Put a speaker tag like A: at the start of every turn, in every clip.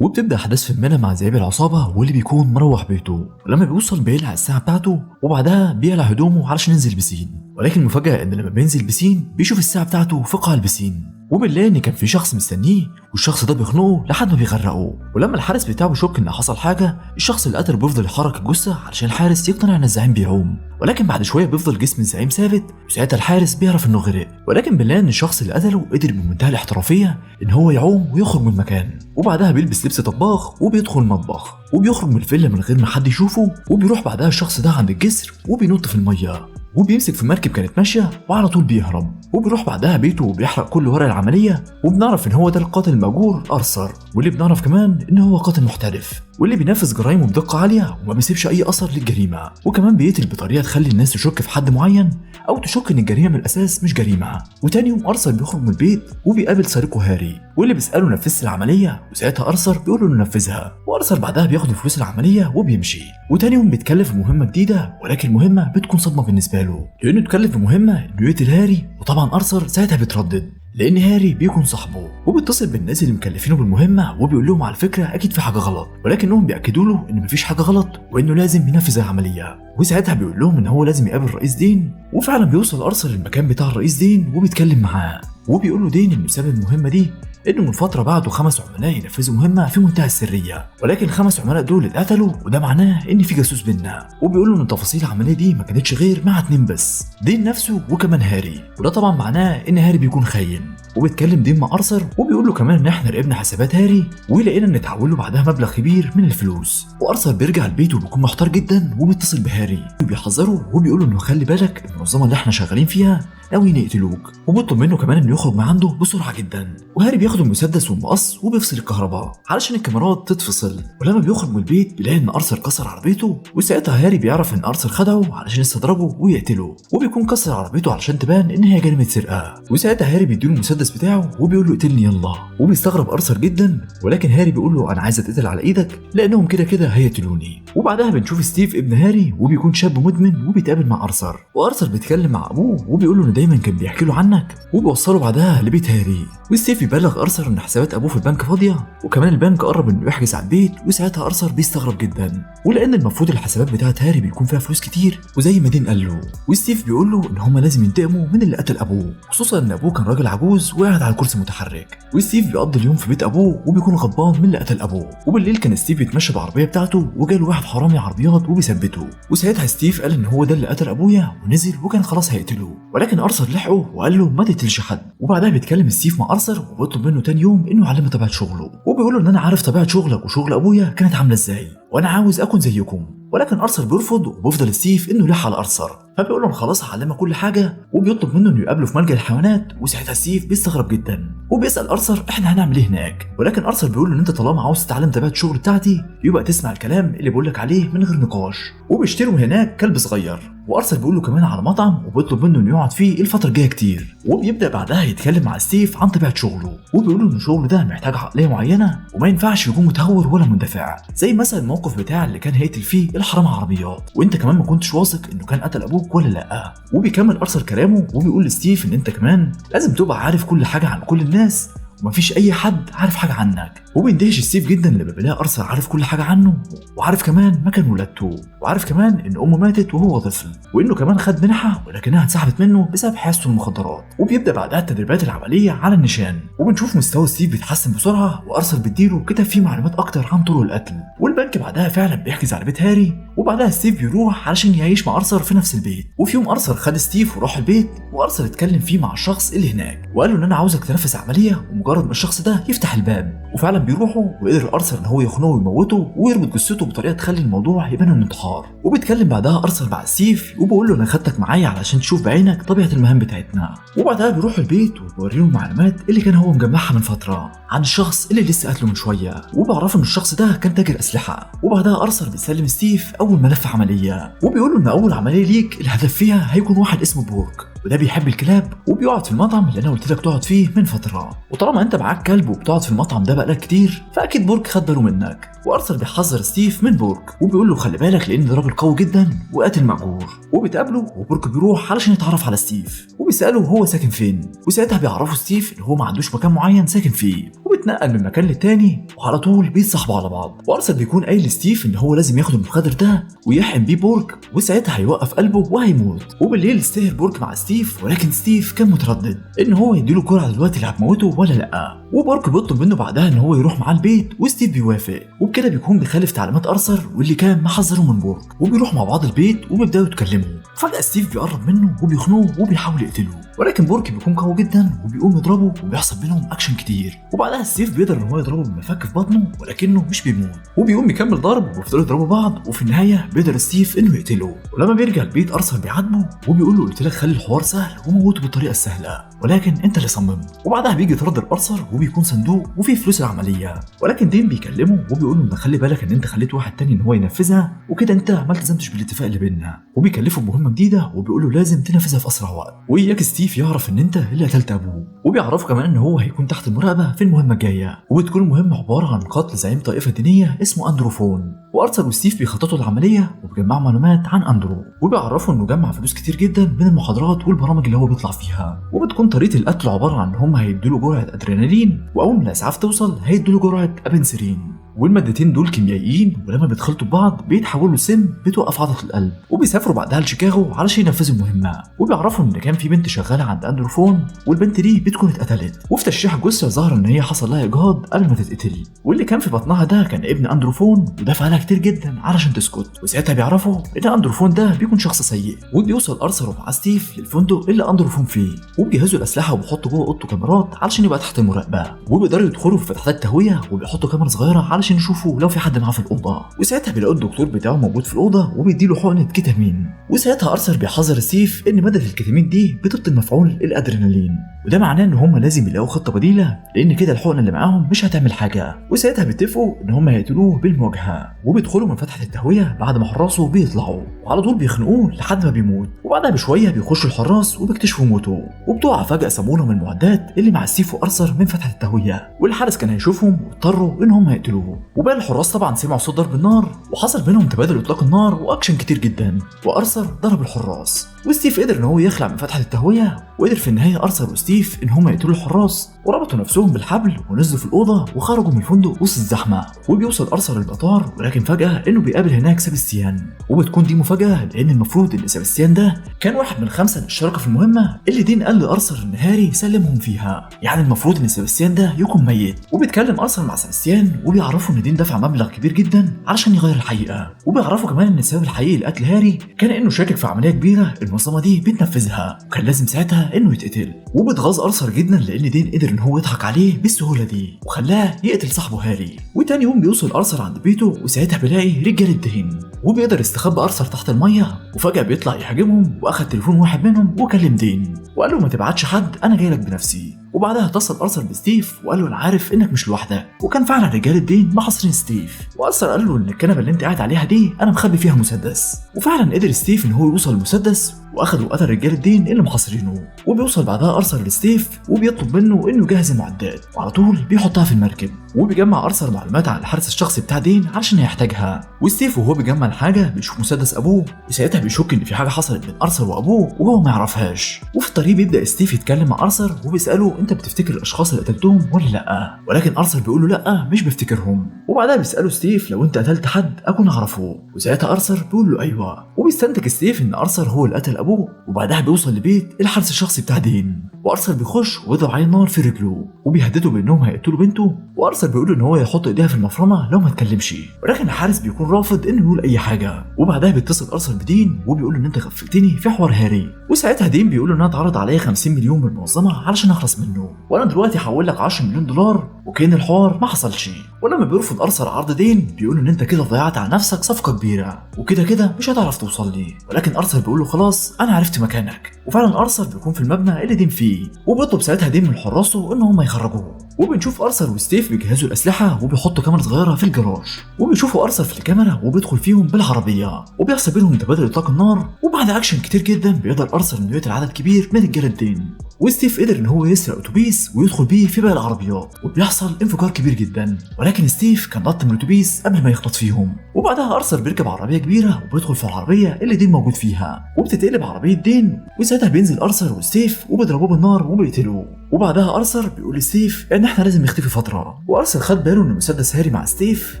A: وبتبدا احداث فيلمنا مع ذئاب العصابه واللي بيكون مروح بيته، ولما بيوصل بيقلع الساعه بتاعته وبعدها بيقلع هدومه علشان ينزل بسين. ولكن المفاجاه ان لما بينزل بسين بيشوف الساعه بتاعته في قاع البسين، وبنلاقي ان كان في شخص مستنيه والشخص ده بيخنقه لحد ما بيغرقه. ولما الحارس بتاعه بيشك ان حصل حاجه، الشخص اللي قتله بيفضل يحرك الجثه علشان الحارس يقتنع ان الزعيم بيعوم. ولكن بعد شويه بيفضل جسم الزعيم ثابت، وساعتها الحارس بيعرف انه غرق. ولكن بنلاقي ان الشخص اللي قتله قدر بمنتهى الاحترافيه ان هو يعوم ويخرج من المكان، وبعدها بيلبس لبس طباخ وبيدخل المطبخ وبيخرج من الفيلا من غير ما حد يشوفه. وبيروح بعدها الشخص ده عند الجسر وبينط في الميه، وبيمسك في مركب كانت ماشيه وعلى طول بيهرب. وبيروح بعدها بيته وبيحرق كل ورق العمليه، وبنعرف ان هو ده القاتل المأجور ارثر، واللي بنعرف كمان ان هو قاتل محترف واللي بينفذ جرايمه بدقه عاليه وما بيسيبش اي اثر للجريمه، وكمان بيقتل بطريقه تخلي الناس تشك في حد معين او تشك ان الجريمه من الاساس مش جريمه. وتاني يوم ارثر بيخرج من البيت وبيقابل سريقه هاري، واللي بيساله نفذت العمليه، وساعتها ارثر بيقول له انه نفذها. وارثر بعدها بياخد فلوس العمليه وبيمشي. وتاني يوم بيتكلف بمهمه جديده، ولكن المهمه بتكون صدمه بالنسبه له، لانه اتكلف بمهمه انه يقتل هاري. وطبعا ارثر ساعتها بيتردد لان هاري بيكون صاحبه، وبيتصل بالناس اللي مكلفينه بالمهمه وبيقول لهم على فكره اكيد في حاجه غلط، ولكنهم بياكدوا له ان مفيش حاجه غلط وانه لازم ينفذ العمليه. وساعتها بيقول لهم ان هو لازم يقابل رئيس دين. وفعلا بيوصل ارثر للمكان بتاع الرئيس دين وبيتكلم معاه، وبيقول له دين انه سبب المهمه دي انه من فتره بعتوا 5 عملاء ينفذوا مهمه في منتهى السريه، ولكن ال5 عملاء دول اتقتلوا، وده معناه ان في جاسوس بينا. وبيقول له ان تفاصيل العمليه دي ما كانتش غير مع 2 بس، دين نفسه وكمان هاري، وده طبعا معناه ان هاري بيكون خاين. وبيتكلم دين مع ارثر وبيقول له كمان ان احنا راقبنا حسابات هاري ولقينا ان اتحول له بعدها مبلغ كبير من الفلوس. وارثر بيرجع البيت وبيكون محتار جدا وبيتصل بهاري وبيحذره وبيقول له انه خلي بالك المنظمه اللي احنا شغالين فيها ناويين يقتلوك، وبيطلب منه كمان انه يخرج من عنده بسرعه جدا. وهاري بياخد المسدس والمقص وبيفصل الكهرباء علشان الكاميرات تتفصل. ولما بيخرج من البيت بيلاقي ان ارثر كسر عربيته، وساعتها هاري بيعرف ان ارثر خدعه علشان يستضربه ويقتله، وبيكون كسر عربيته علشان تبان ان هي جريمه سرقه. وساعتها هاري بيديله المسدس بتاعه وبيقول له اقتلني يلا، وبيستغرب ارثر جدا، ولكن هاري بيقول له انا عايز اتقتل على ايدك لانهم كده كده هيقتلوني. وبعدها بنشوف ستيف ابن هاري وبيكون شاب مدمن وبيتقابل مع ارثر، وارثر بيتكلم مع ابوه وبيقول له انه دايما كان بيحكي له عنك، وبيوصله بعدها لبيت هاري. وستيف بيبلغ ارثر ان حسابات ابوه في البنك فاضيه، وكمان البنك قرب انه يحجز على البيت. وساعتها ارثر بيستغرب جدا، ولان المفروض الحسابات بتاعت هاري بيكون فيها فلوس كتير وزي ما دين قال له. وستيف بيقول له ان هما لازم ينتقموا من اللي قتل ابوه، خصوصا ان ابوه كان راجل عجوز وقاعد على كرسي متحرك. وستيف بيقضي اليوم في بيت ابوه وبيكون غضبان من اللي قتل ابوه. وبالليل كان ستيف بيتمشى بالعربيه بتاعته وجاله واحد حرامي عربيات وبيثبته، وساعتها ستيف قال ان هو ده اللي قتل ابويا ونزل وكان خلاص هيقتله، ولكن ارثر لحقه وقال له ما تقتلش حد. وبعدها بيتكلم ستيف مع ارثر وبيطلب منه تاني يوم انه يعلمه طبيعه شغله، وبيقول له ان انا عارف طبيعه شغلك وشغل ابويا كانت عامله ازاي وانا عاوز اكون زيكم. ولكن ارثر بيرفض وبيفضل ستيف انه يلح على ارثر، فبيقول له خلاص هعلمك كل حاجه، وبيطلب منه انه يقابله في ملجأ الحيوانات. وساعتها ستيف بيستغرب جدا وبيسال ارثر احنا هنعمل ايه هناك، ولكن ارثر بيقول له ان انت طالما عاوز تتعلم طبيعه الشغل بتاعتي يبقى تسمع الكلام اللي بقول لك عليه من غير نقاش. وبيشتروا من هناك كلب صغير، وارثر بيقول له كمان على مطعم وبيطلب منه انه يقعد فيه الفتره الجايه كتير. وبيبدا بعدها يتكلم مع ستيف عن طبيعه شغله، وبيقول له ان شغله ده محتاج عقليه معينه وما ينفعش يكون متهور ولا مندفع، زي مثلا الموقف بتاع اللي كان هيقتل فيه الحرامي عربيات وانت كمان ما كنتش واثق انه كان قتل ابوك ولا لا. وبيكمل ارثر كلامه وبيقول لستيف ان انت كمان لازم تبقى عارف كل حاجه عن كل الناس ومفيش اي حد عارف حاجه عنك. وبيندهش ستيف جدا لما بيلاقي ارثر عارف كل حاجه عنه، وعارف كمان مكان ولادته، وعارف كمان ان امه ماتت وهو طفل، وانه كمان خد منحه ولكنها اتسحبت منه بسبب حيازته المخدرات. وبيبدا بعدها التدريبات العمليه على النشان، وبنشوف مستوى ستيف بيتحسن بسرعه، وارثر بيديله كتاب فيه معلومات اكتر عن طرق القتل. والبنك بعدها فعلا بيحجز على بيت هاري، وبعدها ستيف بيروح علشان يعيش مع ارثر في نفس البيت. وفي يوم ارثر خد ستيف وراح البيت، وارثر اتكلم فيه مع الشخص اللي هناك وقال له ان انا عاوزك تنفذ عمليه، ومجرد ما الشخص ده يفتح الباب. وفعلا بيروحوا، وقدر ارثر ان هو يخنقه ويموته ويربط جثته بطريقه تخلي الموضوع يبان انه انتحار. وبيتكلم بعدها ارثر مع ستيف وبيقول له انا خدتك معايا علشان تشوف بعينك طبيعه المهام بتاعتنا. وبعدها بيروح البيت وبيوريه المعلومات اللي كان هو مجمعها من فتره عن الشخص اللي لسه قتله من شويه، وبيعرفوا ان الشخص ده كان تاجر اسلحه. وبعدها ارثر بيسلم ستيف اول ملف عمليه، وبيقول له ان اول عمليه ليك الهدف فيها هيكون واحد اسمه بورك، وده بيحب الكلاب وبيقعد في المطعم اللي انا قلت لك تقعد فيه من فتره. وطالما انت معاك كلب وبتقعد في المطعم ده بقالك كتير فاكيد بورك خد باله منك، وارثر بيحذر ستيف من بورك وبيقول له خلي بالك لان ده راجل قوي جدا وقاتل مأجور. وبيتقابلوا وبورك بيروح علشان يتعرف على ستيف وبيساله هو ساكن فين، وساعتها بيعرفوا ستيف ان هو ما عندوش مكان معين ساكن فيه وبيتنقل من مكان للتاني وعلى طول بيتصاحبوا على بعض. وارثر بيكون قايل لستيف ان هو لازم ياخد المخدر ده ويحقن بيه بورك وساعتها هيوقف قلبه وهيموت. وبالليل استهر بورك مع ستيف ولكن ستيف كان متردد ان هو يديله الجرعه دلوقتي اللي هتموته ولا لا. وبورك بيطلب منه بعدها ان هو يروح معاه البيت وستيف بيوافق وبكده بيكون بيخالف تعليمات ارثر واللي كان محذره من بورك. وبيروح مع بعض البيت وبيبداوا يتكلموا. فجاه ستيف بيقرب منه وبيخنوه وبيحاول يقتله ولكن بورك بيكون قوي جدا وبيقوم يضربه وبيحصل بينهم اكشن كتير. وبعدها ستيف بيقدر ان هو يضربه بمفك في بطنه ولكنه مش بيموت وبيقوم يكمل ضرب وبيفضلوا يضربوا بعض وفي النهايه بيقدر ستيف انه يقتله. ولما بيرجع البيت ارثر بيعاتبه وبيقول له قلت لك خلي الحوار سهل وموته بالطريقه السهله ولكن انت اللي صممت. وبعدها بيجي يتردد ارثر وبيكون صندوق وفيه فلوس العمليه ولكن دين بيكلمه وبيقول له ان خلي بالك ان انت خليت واحد تاني ان هو ينفذها وكده انت ما التزمتش بالاتفاق اللي بيننا. وبيكلفه بمهمه جديده وبيقول له لازم تنفذها في اسرع وقت وإياك ستيف يعرف ان انت اللي قتلت ابوه. وبيعرفه كمان ان هو هيكون تحت المراقبه في المهمه الجايه وبتكون المهمه عباره عن قتل زعيم طائفه دينيه اسمه اندرو فون. وارثر وستيف بيخططوا العمليه وبيجمعوا معلومات عن اندرو وبيعرفوا انه جمع فلوس كتير جدا من المحاضرات والبرامج اللي هو بيطلع فيها. وبتكون طريقه القتل عباره عن ان هم هيدوا له جرعه ادرينالين واول ما الاسعاف توصل هيدوا له جرعه ابنسرين والمادتين دول كيميائيين ولما بيدخلوا ببعض بيتحولوا لسم بتوقف عضله القلب. وبيسافروا بعدها لشيكاغو علشان ينفذوا المهمه وبيعرفوا ان كان في بنت شغاله عند اندرو فون والبنت دي بتكون اتقتلت وفي تشريح الجثه ظهر ان هي حصل لها اجهاض قبل ما تتقتل واللي كان في بطنها ده كان ابن اندرو فون ودفع لها كتير جدا علشان تسكت. وساعتها بيعرفوا ان اندرو فون ده بيكون شخص سيء. وبيوصل ارثر مع ستيف للفندق اللي اندرو فون فيه وبيجهزوا الاسلحه وبيحطوا جوه اوضته كاميرات علشان يبقى تحت المراقبه وبيقدروا يدخلوا في فتحات التهويه وبيحطوا كاميرا صغيره علشان يشوفوا لو في حد معاه في الاوضه. وساعتها بيلاقوا الدكتور بتاعه موجود في الاوضه وبيديله حقنه كيتامين. وساعتها ارثر بيحذر ستيف ان ماده الكيتامين دي بتبطل مفعول الادرينالين وده معناه ان هم لازم يلاقوا خطه بديله لان كده الحقنه اللي معاهم مش هتعمل حاجه. وساعتها بيتفقوا ان هم هيقتلوه بالمواجهه وبيدخلوا من فتحه التهويه بعد ما حراسه بيطلعوا وعلى طول بيخنقوه لحد ما بيموت. وبعدها بشويه بيخشوا الحراس وبيكتشفوا موته وبتقع فجاه صابونه من المعدات اللي مع ستيف وارثر من فتحه التهويه والحارس كان هيشوفهم واضطروا ان هم يقتلوه. وبقى الحراس طبعا سمعوا صوت ضرب النار وحصل بينهم تبادل اطلاق النار واكشن كتير جدا وارثر ضرب الحراس وستيف قدر ان هو يخلع من فتحه التهويه وقدر في النهايه ارثر وستيف ان هم يقتلوا الحراس وربطوا نفسهم بالحبل ونزلوا في الاوضه وخرجوا من الفندق وسط الزحمه. وبيوصل ارثر للمطار ولكن فجاه انه بيقابل هناك سباستيان وبتكون دي مفاجاه لان المفروض ان سباستيان ده كان واحد من 5 اللي اشتركوا في المهمه اللي دين قال لارثر ان هاري سلمهم فيها يعني المفروض ان سباستيان ده يكون ميت. وبيتكلم ارثر مع سباستيان وبيعرفوا ان دين دفع مبلغ كبير جدا علشان يغير الحقيقه وبيعرفوا كمان ان السبب الحقيقي لقتل هاري كان انه شاكك في عمليه كبيره المنظمه دي بتنفذها وكان لازم ساعتها انه يتقتل. وبتغاظ ارثر جدا لان دين قدر ان هو يضحك عليه بالسهوله دي وخلاه يقتل صاحبه هاري. وتاني يوم بيوصل ارثر عند بيته وساعتها بيلاقي رجال الدين وبيقدر يستخبى ارثر تحت الميه وفجاه بيطلع يهاجمهم واخد تليفون واحد منهم وكلم دين وقال له ما تبعتش حد انا جاي لك بنفسي. وبعدها اتصل ارثر بستيف وقال له انا عارف انك مش لوحدك وكان فعلا رجال الدين محاصرين ستيف. وارثر قال له ان الكنبه اللي انت قاعد عليها دي انا مخبي فيها مسدس وفعلا قدر ستيف ان هو يوصل للمسدس واخد وقتل رجال الدين اللي محاصرينه. وبيوصل بعدها ارثر لستيف وبيطلب منه انه يجهز المعدات وعلى طول بيحطها في المركب وبيجمع ارثر معلومات عن الحارس الشخصي بتاع دين علشان يحتاجها. وستيف وهو بيجمع الحاجه بيشوف مسدس ابوه وساعتها بيشك ان في حاجه حصلت بين ارثر وابوه وهو ما يعرفهاش. وفي الطريق بيبدا ستيف يتكلم مع ارثر وبيساله انت بتفتكر الاشخاص اللي قتلتهم ولا لا ولكن ارثر بيقول له لا مش بفتكرهم. وبعدها بيساله ستيف لو انت قتلت حد اكون اعرفه وساعتها ارثر بيقول له ايوه. وبيستنتج ستيف ان ارثر هو اللي قتل ابوه. وبعدها بيوصل لبيت الحارس الشخصي بتاع دين وارثر بيخش ويضرب عليه نار في رجله وبيهددوا بانهم هيقتلوا بنته. وارثر بيقول ان هو يحط ايديها في المفرمه لو ما اتكلمش ولكن الحارس بيكون رافض انه يقول اي حاجه. وبعدها بيتصل ارثر بدين وبيقول ان انت غفلتني في حوار هاري وساعتها دين بيقول ان انا اتعرض عليا 50 مليون من المنظمه علشان اخلص منه وانا دلوقتي هحول لك 10 مليون دولار وكأن الحوار ما حصلش. ولما بيرفض ارثر عرض دين بيقول ان انت كده ضيعت على نفسك صفقه كبيره وكده كده مش هتعرف توصل لي. ولكن ارثر بيقول له خلاص انا عرفت مكانك. وفعلا ارثر بيكون في المبنى اللي دين فيه وبيطلب ساعتها دين من حراسه ان هم يخرجوه. وبنشوف ارثر وستيف بيجهزوا الاسلحه وبيحطوا كاميرا صغيره في الجراج وبيشوفوا ارثر في الكاميرا وبيدخل فيهم بالعربيه وبيحصل بينهم تبادل اطلاق النار. وبعد اكشن كتير جدا بيقدر ارثر انه يقتل عدد كبير من رجال الدين وستيف قدر ان هو يسرق اتوبيس ويدخل بيه في باقي العربيات، وبيحصل انفجار كبير جدا، ولكن ستيف كان نط من الاتوبيس قبل ما يخبط فيهم. وبعدها ارثر بيركب عربيه كبيره وبيدخل في العربيه اللي دين موجود فيها، وبتتقلب عربيه دين، وساعتها بينزل ارثر وستيف وبيضربوه بالنار وبيقتلوه. وبعدها ارثر بيقول لستيف ان احنا لازم نختفي فتره، وارثر خد باله ان مسدس هاري مع ستيف.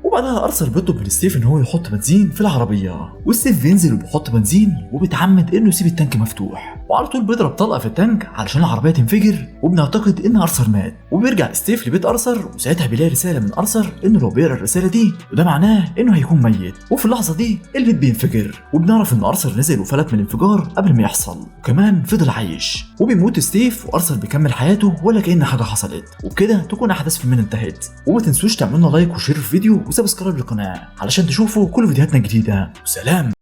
A: وبعدها ارثر بيطلب من ستيف ان هو يحط بنزين في العربيه، وستيف بينزل وبيحط بنزين وبيتعمد انه يسيب التانك مفتوح، وعلى طول بيضرب طلقه في التانك علشان العربيه تنفجر، وبنعتقد ان ارثر مات. وبيرجع ستيف لبيت ارثر، وساعتها بيلاقي رساله من ارثر انه لو بيقرا الرساله دي وده معناه انه هيكون ميت. وفي اللحظه دي البيت بينفجر، وبنعرف ان ارثر نزل وفلت من الانفجار قبل ما يحصل، وكمان فضل عايش. وبيموت ستيف وارثر بيكمل حياته ولا كأن حاجه حصلت. وبكده تكون احداث فيلمنا انتهت، وما تنسوش تعملوا لايك وشير في الفيديو وسبسكرايب للقناه علشان تشوفوا كل فيديوهاتنا الجديده. وسلام.